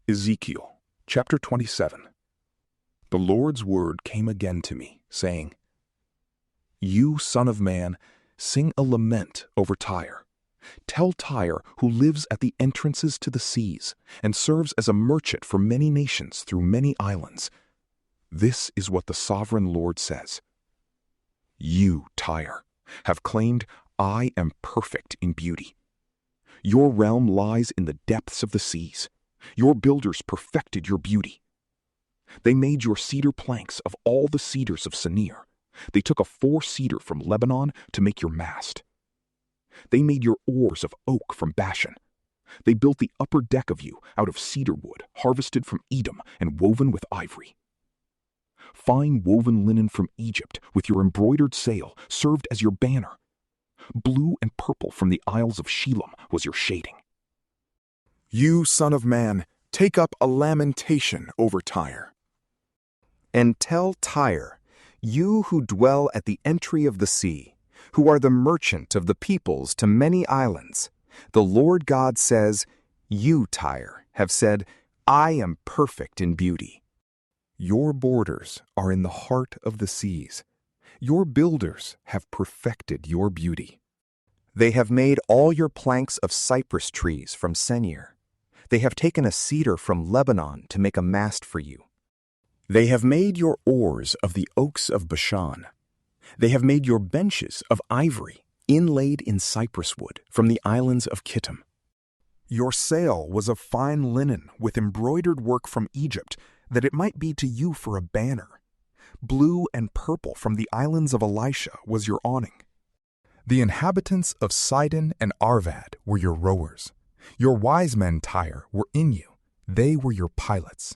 Ezekiel chapter 27. The Lord's word came again to me, saying, You, son of man, sing a lament over Tyre. Tell Tyre, who lives at the entrances to the seas, and serves as a merchant for many nations through many islands. This is what the sovereign Lord says. You, Tyre, have claimed, I am perfect in beauty. Your realm lies in the depths of the seas. Your builders perfected your beauty. They made your cedar planks of all the cedars of Senir. They took a 4-cedar from Lebanon to make your mast. They made your oars of oak from Bashan. They built the upper deck of you out of cedar wood, harvested from Edom and woven with ivory. Fine woven linen from Egypt with your embroidered sail served as your banner. Blue and purple from the isles of Shelam was your shading. You, son of man, take up a lamentation over Tyre. And tell Tyre, you who dwell at the entry of the sea, who are the merchant of the peoples to many islands, the Lord God says, You, Tyre, have said, I am perfect in beauty. Your borders are in the heart of the seas. Your builders have perfected your beauty. They have made all your planks of cypress trees from Senir. They have taken a cedar from Lebanon to make a mast for you. They have made your oars of the oaks of Bashan. They have made your benches of ivory, inlaid in cypress wood, from the islands of Kittim. Your sail was of fine linen with embroidered work from Egypt, that it might be to you for a banner. Blue and purple from the islands of Elisha was your awning. The inhabitants of Sidon and Arvad were your rowers. Your wise men, Tyre, were in you. They were your pilots.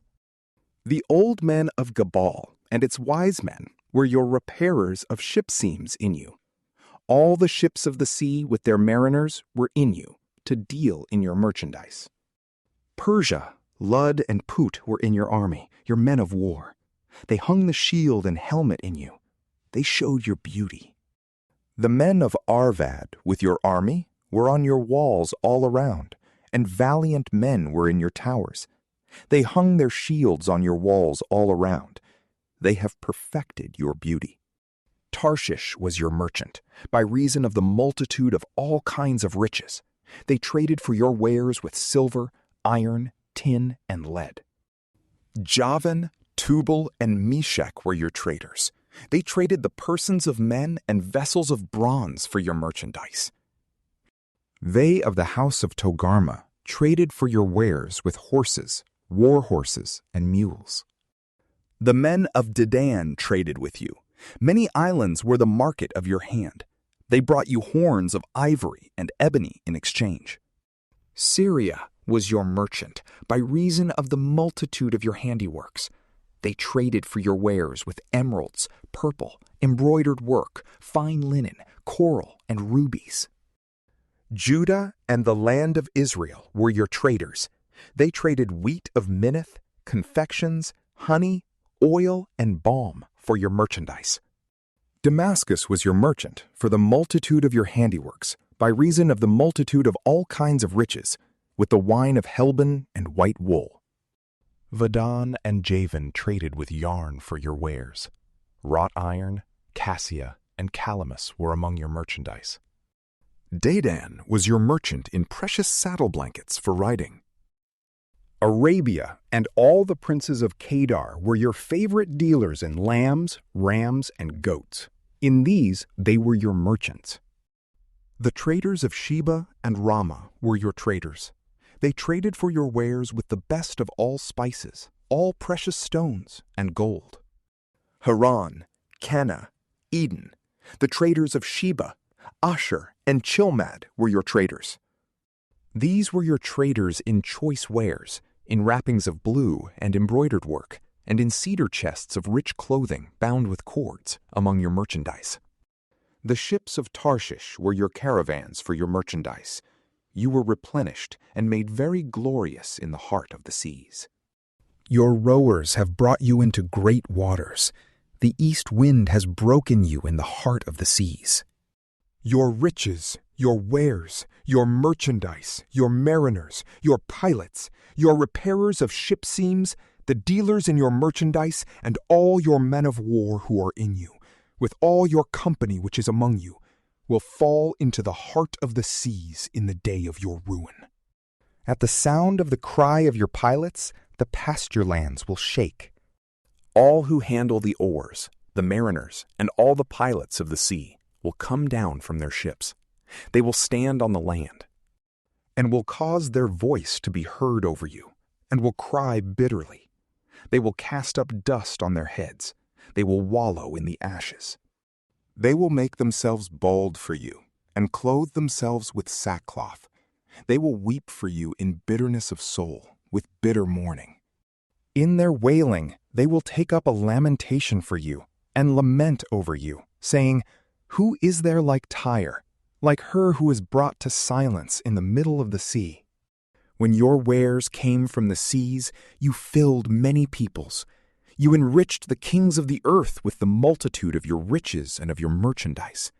The old men of Gebal and its wise men were your repairers of ship seams in you. All the ships of the sea with their mariners were in you, to deal in your merchandise. Persia, Lud, and Put were in your army, your men of war. They hung the shield and helmet in you. They showed your beauty. The men of Arvad with your army were on your walls all around, and valiant men were in your towers. They hung their shields on your walls all around. They have perfected your beauty. Tarshish was your merchant, by reason of the multitude of all kinds of riches. They traded for your wares with silver, iron, tin, and lead. Javan, Tubal, and Meshech were your traders. They traded the persons of men and vessels of bronze for your merchandise. They of the house of Togarmah traded for your wares with horses, war horses, and mules. The men of Dedan traded with you. Many islands were the market of your hand. They brought you horns of ivory and ebony in exchange. Syria was your merchant by reason of the multitude of your handiworks. They traded for your wares with emeralds, purple, embroidered work, fine linen, coral, and rubies. Judah and the land of Israel were your traders. They traded wheat of Minnith, confections, honey, oil, and balm for your merchandise. Damascus was your merchant for the multitude of your handiworks, by reason of the multitude of all kinds of riches, with the wine of Helbon and white wool. Vadan and Javan traded with yarn for your wares. Wrought iron, cassia, and calamus were among your merchandise. Dedan was your merchant in precious saddle blankets for riding. Arabia and all the princes of Kedar were your favorite dealers in lambs, rams, and goats. In these they were your merchants. The traders of Sheba and Ramah were your traders. They traded for your wares with the best of all spices, all precious stones, and gold. Haran, Cana, Eden, the traders of Sheba, Asher, and Chilmad were your traders. These were your traders in choice wares, in wrappings of blue and embroidered work, and in cedar chests of rich clothing bound with cords among your merchandise. The ships of Tarshish were your caravans for your merchandise. You were replenished and made very glorious in the heart of the seas. Your rowers have brought you into great waters. The east wind has broken you in the heart of the seas. Your riches, your wares, your merchandise, your mariners, your pilots, your repairers of ship seams, the dealers in your merchandise, and all your men of war who are in you, with all your company which is among you, will fall into the heart of the seas in the day of your ruin. At the sound of the cry of your pilots, the pasture lands will shake. All who handle the oars, the mariners, and all the pilots of the sea will come down from their ships. They will stand on the land, and will cause their voice to be heard over you, and will cry bitterly. They will cast up dust on their heads. They will wallow in the ashes. They will make themselves bald for you, and clothe themselves with sackcloth. They will weep for you in bitterness of soul, with bitter mourning. In their wailing, they will take up a lamentation for you, and lament over you, saying, "Who is there like Tyre, like her who is brought to silence in the middle of the sea? When your wares came from the seas, you filled many peoples. You enriched the kings of the earth with the multitude of your riches and of your merchandise.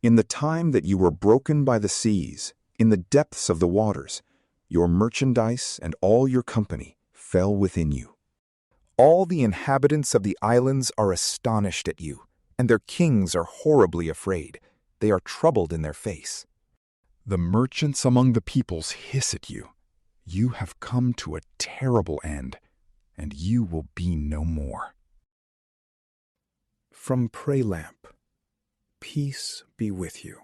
In the time that you were broken by the seas, in the depths of the waters, your merchandise and all your company fell within you. All the inhabitants of the islands are astonished at you, and their kings are horribly afraid. They are troubled in their face. The merchants among the peoples hiss at you. You have come to a terrible end, and you will be no more." From PrayLamp, peace be with you.